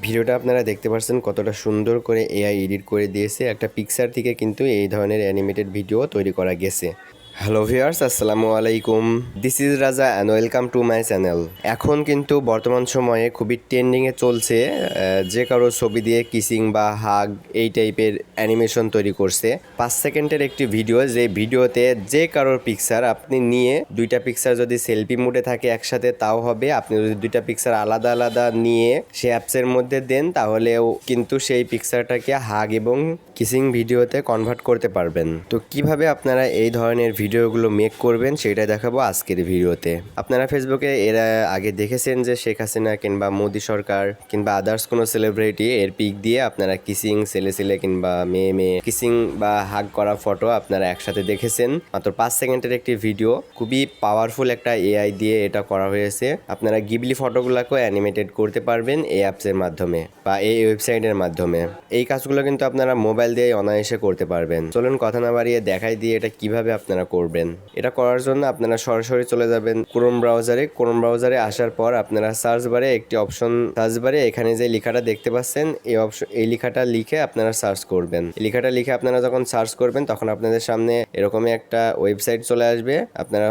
ভিডিওটা আপনারা দেখতে পাচ্ছেন কতটা সুন্দর করে এআই এডিট করে দিয়েছে। একটা পিকচার থেকে কিন্তু এই ধরনের অ্যানিমেটেড ভিডিও তৈরি করা গেছে। হ্যালো ভিউয়ার্স, আসসালামু আলাইকুম। দিস ইজ রাজা and welcome to my channel. এখন কিন্তু বর্তমান সময়ে খুবই ট্রেন্ডিংয়ে চলছে যে কারো ছবি দিয়ে কিসিং বা হাগ এই টাইপের অ্যানিমেশন তৈরি করছে। 5 সেকেন্ডের একটি ভিডিও, যে ভিডিওতে যে কারোর পিকচার আপনি নিয়ে দুইটা পিকচার যদি সেলফি মোডে থাকে একসাথে তাও হবে। আপনি যদি দুইটা পিকচার আলাদা আলাদা নিয়ে সে অ্যাপসের মধ্যে দেন তাহলেও কিন্তু সেই পিকচারটাকে হাগ এবং কিসিং ভিডিওতে কনভার্ট করতে পারবেন। তো কিভাবে আপনারা এই ধরনের ভিডিওগুলো মেক করবেন সেটা দেখাবো আজকের ভিডিওতে। আপনারা ফেসবুকে এর আগে দেখেছেন যে শেখ হাসিনা কিংবা মোদি সরকার কিংবা আদার্স কোনো সেলিব্রিটি এর পিক দিয়ে আপনারা কিসিং, ছেলে ছেলে কিংবা মেয়ে মেয়ে কিসিং বা হাগ করা ফটো আপনারা একসাথে দেখেছেন। মাত্র 5 সেকেন্ডের একটি ভিডিও, খুবই পাওয়ারফুল একটা এআই দিয়ে এটা করা হয়েছে। আপনারা গিবলি ফটোগুলোকেও অ্যানিমেটেড করতে পারবেন এই অ্যাপসের মাধ্যমে বা এই ওয়েবসাইটের মাধ্যমে। এই কাজগুলো কিন্তু আপনারা মোবাইল দিয়ে অনায়াসে করতে পারবেন। চলুন কথা না বাড়িয়ে দেখাই দিয়ে এটা কিভাবে আপনারা করবেন। এটা করার জন্য আপনারা সরাসরি চলে যাবেন ক্রোম ব্রাউজারে। ক্রোম ব্রাউজারে আসার পর আপনারা সার্চ বারে একটি অপশন, সার্চ বারে এখানে যে লেখাটা দেখতে পাচ্ছেন এই লেখাটা লিখে আপনারা সার্চ করবেন। এই লেখাটা লিখে আপনারা যখন সার্চ করবেন তখন আপনাদের সামনে এরকমই একটা ওয়েবসাইট চলে আসবে। আপনারা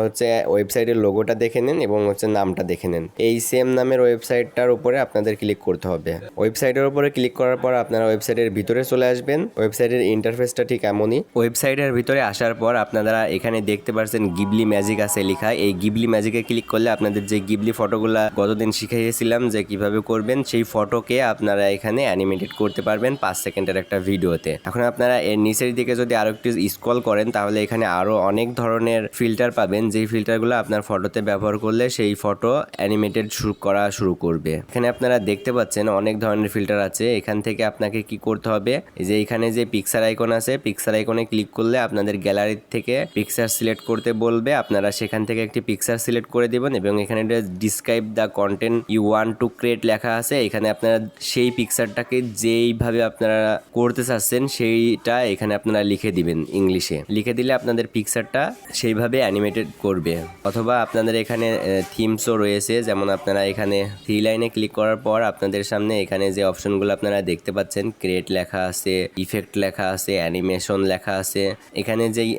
ওয়েবসাইটের লোগোটা দেখে নেন এবং নামটা দেখে নেন। এই সেম নামের ওয়েবসাইটটার উপরে আপনাদের ক্লিক করতে হবে। ওয়েবসাইটের উপরে ক্লিক করার পর আপনারা ওয়েবসাইটের ভিতরে চলে আসবেন। ওয়েবসাইটের ইন্টারফেসটা ঠিক এমনই। ওয়েবসাইটের ভিতরে আসার পর আপনারা এখানে দেখতে পাচ্ছেন গিবলি ম্যাজিক আছে লেখা। এই গিবলি ম্যাজিকে ক্লিক করলে আপনাদের যে গিবলি ফটোগুলা গতদিন শিখিয়েছিলাম যে কিভাবে করবেন, সেই ফটোকে আপনারা এখানে অ্যানিমেটেড করতে পারবেন 5 সেকেন্ডের একটা ভিডিওতে। এখন আপনারা এর নিচের দিকে যদি আরো একটু স্ক্রল করেন তাহলে এখানে আরো অনেক ধরনের ফিল্টার পাবেন, যেই ফিল্টারগুলো আপনার ফটোতে ব্যবহার করলে সেই ফটো অ্যানিমেটেড করা শুরু করবে। এখানে আপনারা দেখতে পাচ্ছেন অনেক ধরনের ফিল্টার আছে। এখান থেকে আপনাকে কি করতে হবে, যে এখানে যে পিকচার আইকন আছে, পিকচার আইকনে ক্লিক করলে আপনাদের গ্যালারি থেকে পিকচার সিলেক্ট করতে বলবে। আপনারা সেখান থেকে একটি পিকচার সিলেক্ট করে দিবেন এবং এখানে describe the content you want to create লেখা আছে। এখানে আপনারা সেই পিকচারটাকে যেইভাবে আপনারা করতে চাচ্ছেন সেইটা এখানে আপনারা লিখে দিবেন। ইংলিশে লিখে দিলে আপনাদের পিকচারটা সেইভাবে অ্যানিমেটেড করবে। অথবা আপনাদের এখানে থিমসও রয়েছে, যেমন আপনারা এখানে থ্রি লাইনে ক্লিক করার পর আপনাদের সামনে এখানে যে অপশনগুলো আপনারা দেখতে পাচ্ছেন, ক্রিয়েট লেখা আছে, ইফেক্ট লেখা আছে, অ্যানিমেশন লেখা আছে। এখানে যেই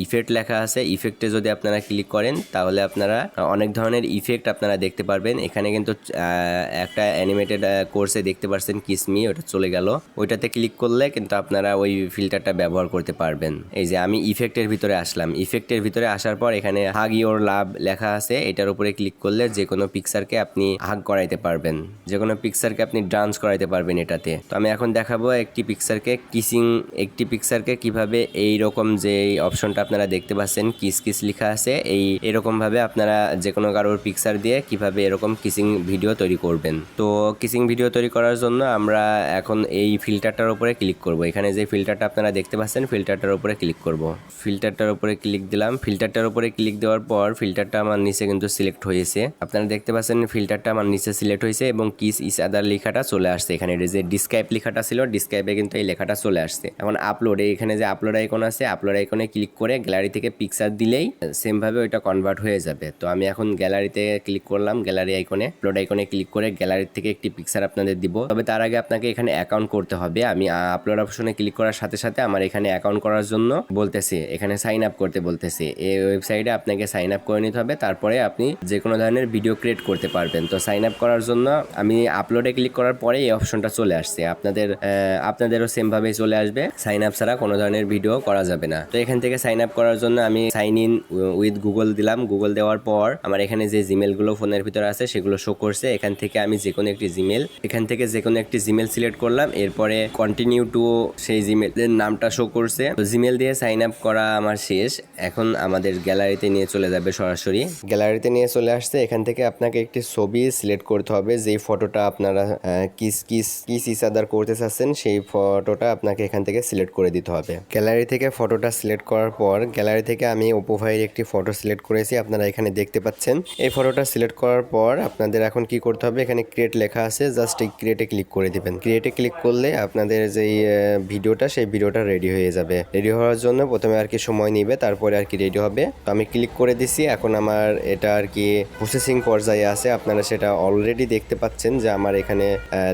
ইফেক্ট লেখা আছে, ইফেক্টে যদি আপনারা ক্লিক করেন তাহলে আপনারা অনেক ধরনের ইফেক্ট আপনারা দেখতে পারবেন। এখানে কিন্তু একটা অ্যানিমেটেড কোর্সে দেখতে পাচ্ছেন কিসমি, ওটা চলে গেল। ওইটাতে ক্লিক করলে কিন্তু আপনারা ওই ফিল্টারটা ব্যবহার করতে পারবেন। এই যে আমি ইফেক্টের ভিতরে আসলাম, ইফেক্টের ভিতরে আসার পর এখানে হাগ ইওর লাভ লেখা আছে, এটার উপরে ক্লিক করলে যে কোনো পিকচারকে আপনি হাগ করাইতে পারবেন, যে কোনো পিকচারকে আপনি ডান্স করাইতে পারবেন এটাতে। তো আমি এখন দেখাবো একটি পিকচারকে কিসিং, একটি পিকচারকে কিভাবে এইরকম যে অপশনটা আপনারা দেখতে পাচ্ছেন কিস কিস লেখা আছে, এরকম ভাবে আপনারা যে কোনো কারোর পিকচার দিয়ে কিভাবে এরকম কিসিং ভিডিও তৈরি করবেন। তো কিসিং ভিডিও তৈরি করার জন্য আমরা এখন এই ফিল্টারটার উপরে ক্লিক করব। এখানে যে ফিল্টারটা আপনারা দেখতে পাচ্ছেন ফিল্টারটার উপরে ক্লিক করব। ফিল্টারটার উপরে ক্লিক দিলাম। ফিল্টারটার উপরে ক্লিক দেওয়ার পর ফিল্টারটা আমার নিচে কিন্তু সিলেক্ট হয়েছে। আপনারা দেখতে পাচ্ছেন ফিল্টারটা আমার নিচে সিলেক্ট হয়েছে এবং কিস ইস আদার লেখাটা চলে আসছে। এখানে যে ডিসক্রাইব লেখাটা ছিল, ডিসক্রাইবে কিন্তু এই লেখাটা চলে আসছে। এখন আপলোড, এখানে যে আপলোড আইকন আছে, আপলোড আইকনে ক্লিক করে গ্যালারি থেকে পিকচার দিলেই সেম ভাবে ওইটা কনভার্ট হয়ে যাবে। তো আমি এখন গ্যালারিতে ক্লিক করলাম, গ্যালারি আইকনে, আপলোড আইকনে ক্লিক করে গ্যালারি থেকে একটি পিকচার আপনাদের দিব। তবে তার আগে আপনাকে এখানে অ্যাকাউন্ট করতে হবে। আমি আপলোড অপশনে ক্লিক করার সাথে সাথে আমার এখানে অ্যাকাউন্ট করার জন্য বলতেছে, এখানে সাইন আপ করতে বলতেছে। এই ওয়েবসাইটে আপনাকে সাইন আপ করে নিতে হবে, তারপরে আপনি যে কোনো ধরনের ভিডিও ক্রিয়েট করতে পারবেন। তো সাইন আপ করার জন্য আমি আপলোডে ক্লিক করার পরে এই অপশনটা চলে আসছে। আপনাদেরও সেম ভাবেই চলে আসবে। সাইন আপ ছাড়া কোনো ধরনের ভিডিও করা যাবে না। তো এখান থেকে সাইন আপ করার জন্য আমি সাইন ইন উইথ গুগল দিলাম। গুগল দেওয়ার পর আমার এখানে যে জিমেলগুলো ফোনের ভিতরে আছে সেগুলো শো করছে। এখান থেকে আমি যে কোনো একটি জিমেল সিলেক্ট করলাম। এরপরে কন্টিনিউ টু, সেই জিমেলের নামটা শো করছে। তো জিমেল দিয়ে সাইন আপ করা আমার শেষ। এখন আমাদের গ্যালারিতে নিয়ে চলে যাবে, সরাসরি গ্যালারিতে নিয়ে চলে আসছে। এখান থেকে আপনাকে একটি ছবি সিলেক্ট করতে হবে, যেই ফটোটা আপনারা কিস ইস আদার করতে চাচ্ছেন সেই ফটোটা আপনাকে আপনাকে এখান থেকে সিলেক্ট করে দিতে হবে। গ্যালারি থেকে ফটোটা সিলেক্ট করার পর গ্যালারি থেকে আমি অপু ভাইয়ের একটি ফটো সিলেক্ট করেছি, আপনারা এখানে দেখতে পাচ্ছেন। এই ফটোটা সিলেক্ট করার পর আপনাদের এখন কি করতে হবে, এখানে ক্রিয়েট লেখা আছে, জাস্ট এই ক্রিয়েটে ক্লিক করে দিবেন। ক্রিয়েটে ক্লিক করলে আপনাদের যেই ভিডিওটা সেই ভিডিওটা রেডি হয়ে যাবে। রেডি হওয়ার জন্য প্রথমে আর কি সময় নিবে, তারপরে আর কি রেডি হবে। তো আমি ক্লিক করে দিছি, এখন আমার এটা আর কি প্রসেসিং পর্যায়ে আছে। আপনারা সেটা অলরেডি দেখতে পাচ্ছেন যে আমার এখানে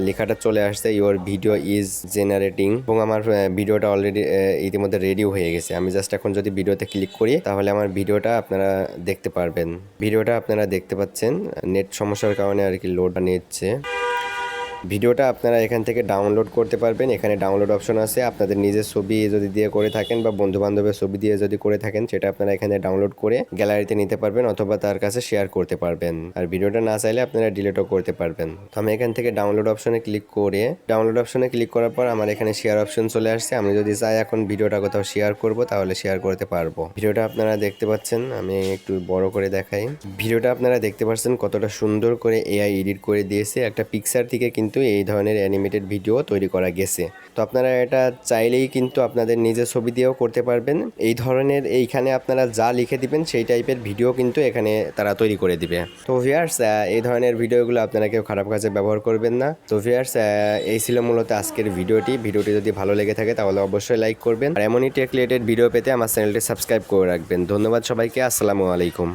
লেখাটা চলে আসছে, ইওর ভিডিও ইজ জেনারেটিং, এবং আমার ভিডিওটা অলরেডি ইতিমধ্যে রেডিও হয়ে গেছে। আমি জাস্ট এখন যদি ভিডিওতে ক্লিক করি তাহলে আমার ভিডিওটা আপনারা দেখতে পারবেন। ভিডিওটা আপনারা দেখতে পাচ্ছেন, নেট সমস্যার কারণে আর কি লোড নিচ্ছে। ভিডিওটা আপনারা এখান থেকে ডাউনলোড করতে পারবেন। এখানে ডাউনলোড অপশন আছে। আপনাদের নিজের ছবি যদি দিয়ে করে থাকেন বা বন্ধু বান্ধবের ছবি দিয়ে যদি করে থাকেন, সেটা আপনারা এখানে ডাউনলোড করে গ্যালারিতে নিতে পারবেন অথবা তার কাছে শেয়ার করতে পারবেন। আর ভিডিওটা না চাইলে আপনারা ডিলিটও করতে পারবেন। তো আমি এখান থেকে ডাউনলোড অপশনে ক্লিক করে, ডাউনলোড অপশনে ক্লিক করার পর আমার এখানে শেয়ার অপশন চলে আসছে। আমি যদি চাই এখন ভিডিওটা কোথাও শেয়ার করব তাহলে শেয়ার করতে পারবো। ভিডিওটা আপনারা দেখতে পাচ্ছেন, আমি একটু বড় করে দেখাই। ভিডিওটা আপনারা দেখতে পাচ্ছেন কতটা সুন্দর করে এআই এডিট করে দিয়েছে। একটা পিকচার থেকে কিন্তু এই ধরনের অ্যানিমেটেড ভিডিও তৈরি করা গেছে। তো আপনারা এটা চাইলেই কিন্তু আপনাদের নিজের ছবি দিয়েও করতে পারবেন। এই ধরনের এইখানে আপনারা যা লিখে দিবেন সেই টাইপের ভিডিও কিন্তু এখানে তারা তৈরি করে দিবে। তো ভিউয়ার্স, এই ধরনের ভিডিওগুলো আপনারা কেউ খারাপ কাজে ব্যবহার করবেন না। তো ভিউয়ার্স, এই ছিল মূলত আজকের ভিডিওটি যদি ভালো লেগে থাকে তাহলে অবশ্যই লাইক করবেন। আর এমনই টেক রিলেটেড ভিডিও পেতে আমার চ্যানেলটি সাবস্ক্রাইব করে রাখবেন। ধন্যবাদ সবাইকে। আসসালামু আলাইকুম।